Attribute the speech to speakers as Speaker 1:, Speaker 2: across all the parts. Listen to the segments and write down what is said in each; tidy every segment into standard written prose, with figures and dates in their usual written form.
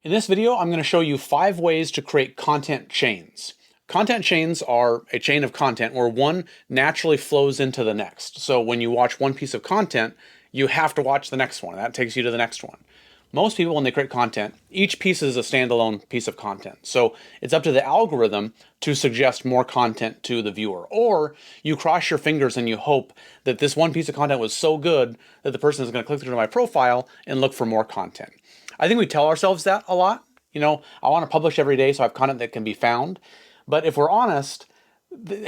Speaker 1: In this video, I'm going to show you 5 ways to create content chains. Content chains are a chain of content where one naturally flows into the next. So when you watch one piece of content, you have to watch the next one. That takes you to the next one. Most people, when they create content, each piece is a standalone piece of content. So it's up to the algorithm to suggest more content to the viewer. Or you cross your fingers and you hope that this one piece of content was so good that the person is going to click through to my profile and look for more content. I think we tell ourselves that a lot. I want to publish every day so I have content that can be found. But if we're honest,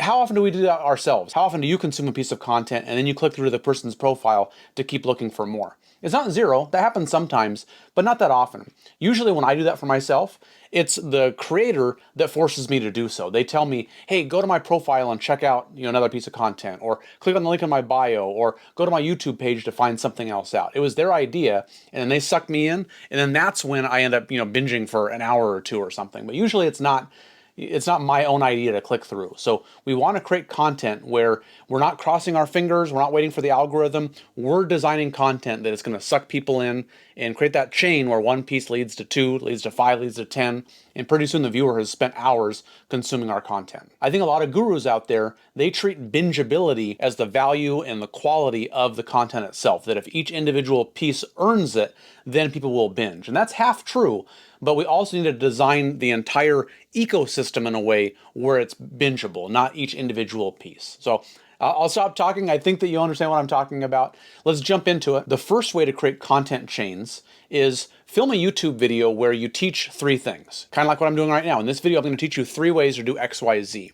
Speaker 1: how often do we do that ourselves? How often do you consume a piece of content and then you click through to the person's profile to keep looking for more? It's not zero. That happens sometimes, but not that often. Usually when I do that for myself, it's the creator that forces me to do so. They tell me, hey, go to my profile and check out another piece of content, or click on the link in my bio, or go to my YouTube page to find something else out. It was their idea, and then they sucked me in, and then that's when I end up binging for an hour or two or something. But usually it's not my own idea to click through. So we want to create content where we're not crossing our fingers, we're not waiting for the algorithm, we're designing content that is going to suck people in and create that chain where one piece leads to 2, leads to 5, leads to 10, and pretty soon the viewer has spent hours consuming our content. I think a lot of gurus out there, they treat binge-ability as the value and the quality of the content itself, that if each individual piece earns it, then people will binge. And that's half true, but we also need to design the entire ecosystem in a way where it's bingeable, not each individual piece. So I'll stop talking. I think that you understand what I'm talking about. Let's jump into it. The first way to create content chains is film a YouTube video where you teach 3 things, kind of like what I'm doing right now. In this video, I'm going to teach you 3 ways to do X, Y, Z.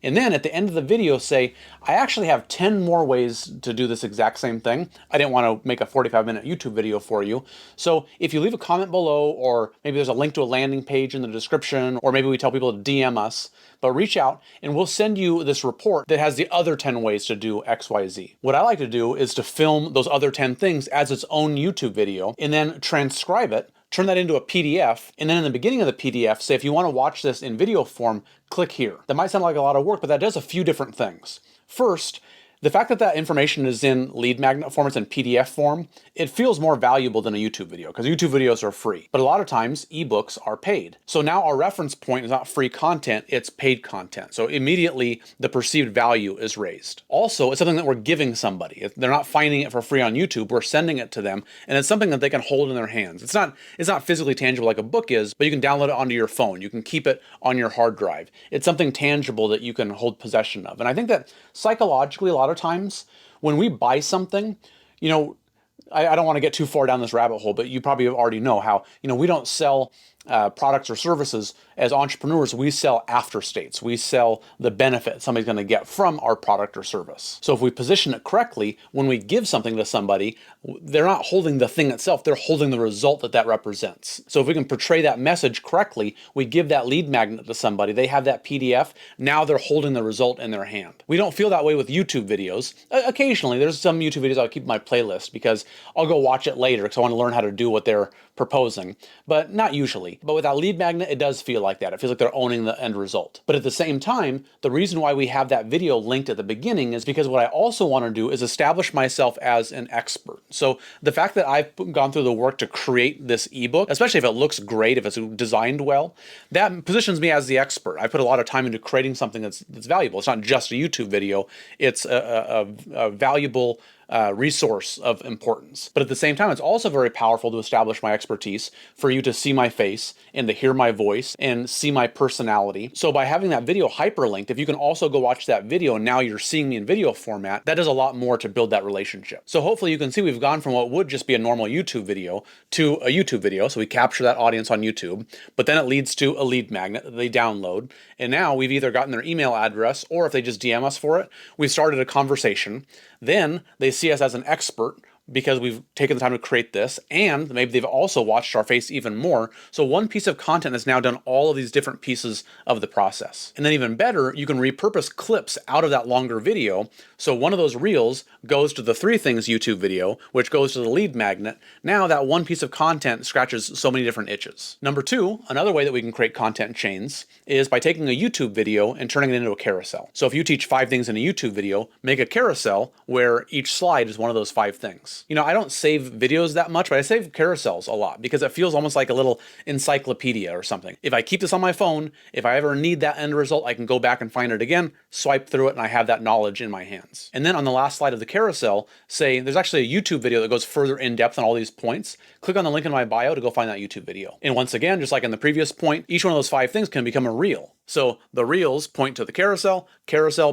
Speaker 1: And then at the end of the video say, I actually have 10 more ways to do this exact same thing. I didn't want to make a 45-minute YouTube video for you. So if you leave a comment below, or maybe there's a link to a landing page in the description, or maybe we tell people to DM us, but reach out and we'll send you this report that has the other 10 ways to do X, Y, Z. What I like to do is to film those other 10 things as its own YouTube video and then transcribe it, turn that into a PDF, and then in the beginning of the PDF, say if you want to watch this in video form, click here. That might sound like a lot of work, but that does a few different things. First, the fact that that information is in lead magnet form, it's in PDF form, it feels more valuable than a YouTube video because YouTube videos are free. But a lot of times, ebooks are paid. So now our reference point is not free content, it's paid content. So immediately the perceived value is raised. Also, it's something that we're giving somebody. If they're not finding it for free on YouTube, we're sending it to them, and it's something that they can hold in their hands. It's not physically tangible like a book is, but you can download it onto your phone. You can keep it on your hard drive. It's something tangible that you can hold possession of. And I think that psychologically, a lot of times when we buy something, I don't want to get too far down this rabbit hole, but you probably already know how, we don't sell products or services as entrepreneurs. We sell after states. We sell the benefit somebody's going to get from our product or service. So if we position it correctly, when we give something to somebody, they're not holding the thing itself, they're holding the result that represents. So if we can portray that message correctly, we give that lead magnet to somebody, they have that PDF, now they're holding the result in their hand. We don't feel that way with YouTube videos. Occasionally, there's some YouTube videos I'll keep in my playlist because I'll go watch it later because I want to learn how to do what they're proposing, but not usually. But with that lead magnet, it does feel like that. It feels like they're owning the end result. But at the same time, the reason why we have that video linked at the beginning is because what I also want to do is establish myself as an expert. So the fact that I've gone through the work to create this ebook, especially if it looks great, if it's designed well, that positions me as the expert. I put a lot of time into creating something that's valuable. It's not just a YouTube video. It's a valuable resource of importance. But at the same time, it's also very powerful to establish my expertise, for you to see my face and to hear my voice and see my personality. So by having that video hyperlinked, if you can also go watch that video and now you're seeing me in video format, that does a lot more to build that relationship. So hopefully you can see we've gone from what would just be a normal YouTube video to a YouTube video. So we capture that audience on YouTube, but then it leads to a lead magnet that they download. And now we've either gotten their email address, or if they just DM us for it, we've started a conversation. Then they see us as an expert because we've taken the time to create this, and maybe they've also watched our face even more. So one piece of content has now done all of these different pieces of the process. And then even better, you can repurpose clips out of that longer video. So one of those reels goes to the 3 things YouTube video, which goes to the lead magnet. Now that one piece of content scratches so many different itches. Number 2, another way that we can create content chains is by taking a YouTube video and turning it into a carousel. So if you teach 5 things in a YouTube video, make a carousel where each slide is one of those 5 things. carousels. I don't save videos that much, but I save carousels a lot because it feels almost like a little encyclopedia or something. If I keep this on my phone, if I ever need that end result, I can go back and find it again, swipe through it, and I have that knowledge in my hands. And then on the last slide of the carousel, say there's actually a YouTube video that goes further in depth on all these points. Click on the link in my bio to go find that YouTube video. And once again, just like in the previous point, each one of those 5 things can become a reel. So the reels point to the carousel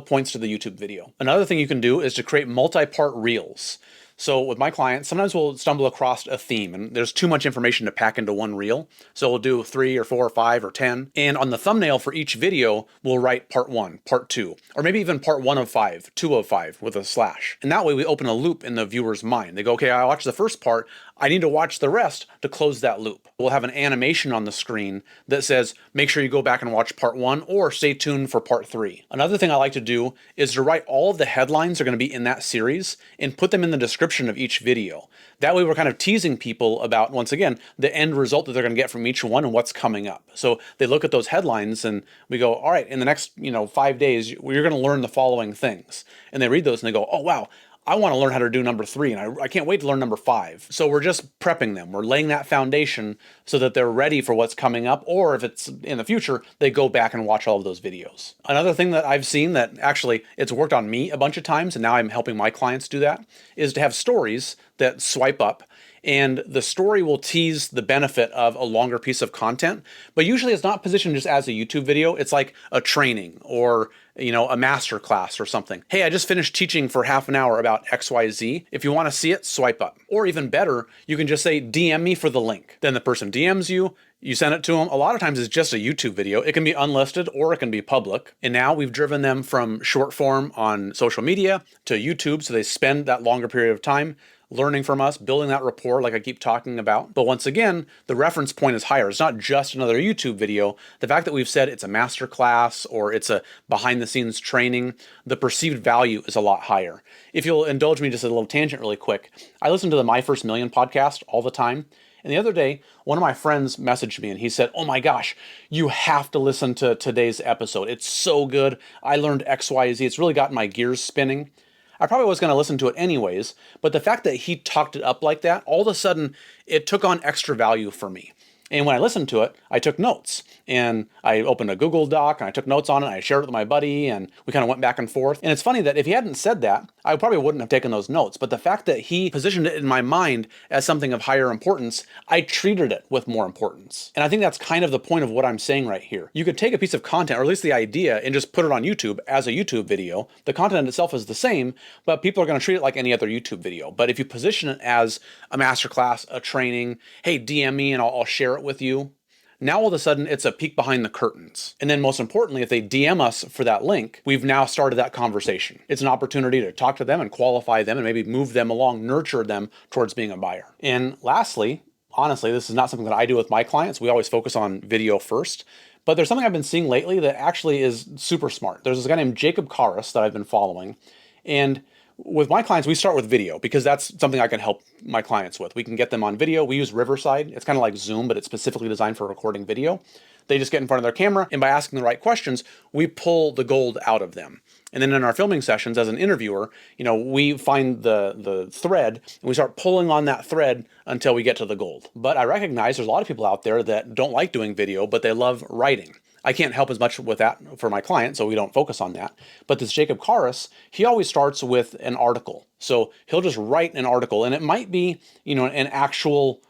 Speaker 1: points to the YouTube video. Another thing you can do is to create multi-part reels. So with my clients, sometimes we'll stumble across a theme and there's too much information to pack into one reel. So we'll do 3 or 4 or 5 or 10. And on the thumbnail for each video, we'll write part 1, part 2, or maybe even part 1 of 5, 2 of 5 with a slash. And that way we open a loop in the viewer's mind. They go, okay, I watched the first part. I need to watch the rest to close that loop. We'll have an animation on the screen that says, make sure you go back and watch part 1 or stay tuned for part 3. Another thing I like to do is to write all of the headlines that are going to be in that series and put them in the description of each video. That way we're kind of teasing people about, once again, the end result that they're going to get from each one and what's coming up. So they look at those headlines and we go, all right, in the next 5 days, you're going to learn the following things. And they read those and they go, oh, wow, I want to learn how to do number 3 and I can't wait to learn number 5. So we're just prepping them. We're laying that foundation so that they're ready for what's coming up, or if it's in the future, they go back and watch all of those videos. Another thing that I've seen that actually it's worked on me a bunch of times, and now I'm helping my clients do that, is to have stories that swipe up. And the story will tease the benefit of a longer piece of content, but usually it's not positioned just as a YouTube video. It's like a training or a master class or something. Hey, I just finished teaching for half an hour about XYZ. If you want to see it, swipe up. Or even better, you can just say, DM me for the link. Then the person DMs you, you send it to them. A lot of times it's just a YouTube video. It can be unlisted or it can be public. And now we've driven them from short form on social media to YouTube, so they spend that longer period of time learning from us, building that rapport like I keep talking about. But once again, the reference point is higher. It's not just another YouTube video. The fact that we've said it's a master class or it's a behind the scenes training, the perceived value is a lot higher. If you'll indulge me just a little tangent really quick, I listen to the My First Million podcast all the time. And the other day, one of my friends messaged me and he said, oh my gosh, you have to listen to today's episode. It's so good. I learned XYZ. It's really gotten my gears spinning. I probably was going to listen to it anyways, but the fact that he talked it up like that, all of a sudden, it took on extra value for me. And when I listened to it, I took notes. And I opened a Google Doc and I took notes on it. And I shared it with my buddy and we kind of went back and forth. And it's funny that if he hadn't said that, I probably wouldn't have taken those notes. But the fact that he positioned it in my mind as something of higher importance, I treated it with more importance. And I think that's kind of the point of what I'm saying right here. You could take a piece of content, or at least the idea, and just put it on YouTube as a YouTube video. The content itself is the same, but people are going to treat it like any other YouTube video. But if you position it as a masterclass, a training, hey, DM me and I'll share it with you. Now all of a sudden it's a peek behind the curtains. And then most importantly, if they DM us for that link, we've now started that conversation. It's an opportunity to talk to them and qualify them and maybe move them along, nurture them towards being a buyer. And lastly, honestly, this is not something that I do with my clients. We always focus on video first. But there's something I've been seeing lately that actually is super smart. There's this guy named Jacob Carousel that I've been following. And with my clients, we start with video because that's something I can help my clients with. We can get them on video. We use Riverside. It's kind of like Zoom, but it's specifically designed for recording video. They just get in front of their camera, and by asking the right questions, we pull the gold out of them. And then in our filming sessions as an interviewer, we find the thread and we start pulling on that thread until we get to the gold. But I recognize there's a lot of people out there that don't like doing video, but they love writing. I can't help as much with that for my client, so we don't focus on that. But this Jacob Carousel, he always starts with an article. So he'll just write an article, and it might be, an actual,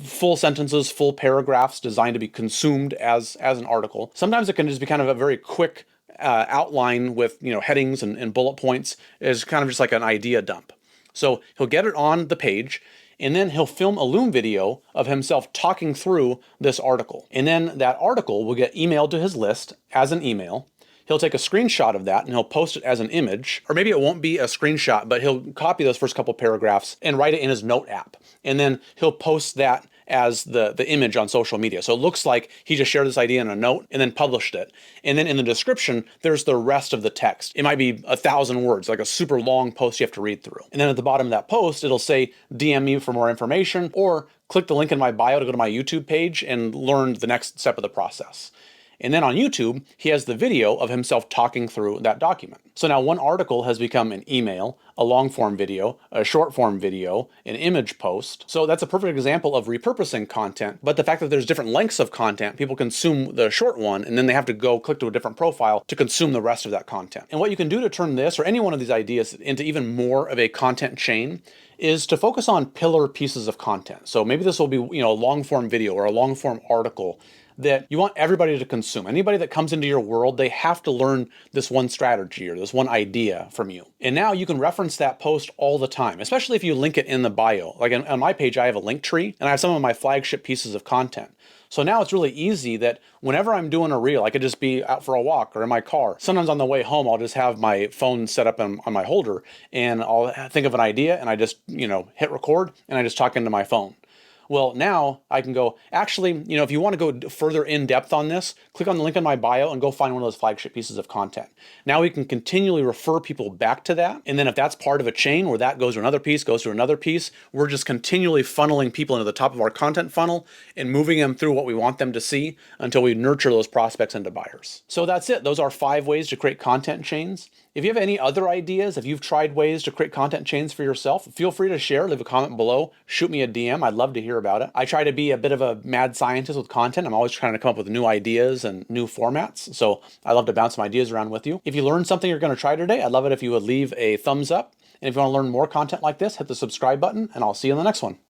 Speaker 1: full sentences, full paragraphs designed to be consumed as an article. Sometimes it can just be kind of a very quick outline with, headings and bullet points. It's kind of just like an idea dump. So he'll get it on the page, and then he'll film a Loom video of himself talking through this article. And then that article will get emailed to his list as an email. He'll take a screenshot of that and he'll post it as an image, or maybe it won't be a screenshot, but he'll copy those first couple paragraphs and write it in his note app. And then he'll post that as the image on social media. So it looks like he just shared this idea in a note and then published it. And then in the description, there's the rest of the text. It might be 1,000 words, like a super long post you have to read through. And then at the bottom of that post, it'll say, DM me for more information, or click the link in my bio to go to my YouTube page and learn the next step of the process. And then on YouTube, he has the video of himself talking through that document. So now one article has become an email, a long form video, a short form video, an image post. So that's a perfect example of repurposing content. But the fact that there's different lengths of content, people consume the short one and then they have to go click to a different profile to consume the rest of that content. And what you can do to turn this or any one of these ideas into even more of a content chain is to focus on pillar pieces of content. So maybe this will be, a long form video or a long form article that you want everybody to consume. Anybody that comes into your world, they have to learn this one strategy or this one idea from you. And now you can reference that post all the time, especially if you link it in the bio. Like on my page, I have a link tree and I have some of my flagship pieces of content. So now it's really easy that whenever I'm doing a reel, I could just be out for a walk or in my car. Sometimes on the way home, I'll just have my phone set up on my holder and I'll think of an idea and I just, hit record and I just talk into my phone. Well, now I can go, actually, if you want to go further in depth on this, click on the link in my bio and go find one of those flagship pieces of content. Now we can continually refer people back to that. And then if that's part of a chain where that goes to another piece, goes to another piece, we're just continually funneling people into the top of our content funnel and moving them through what we want them to see until we nurture those prospects into buyers. So that's it. Those are 5 ways to create content chains. If you have any other ideas, if you've tried ways to create content chains for yourself, feel free to share, leave a comment below, shoot me a DM. I'd love to hear about it. I try to be a bit of a mad scientist with content. I'm always trying to come up with new ideas and new formats. So I love to bounce some ideas around with you. If you learned something you're going to try today, I'd love it if you would leave a thumbs up. And if you want to learn more content like this, hit the subscribe button and I'll see you in the next one.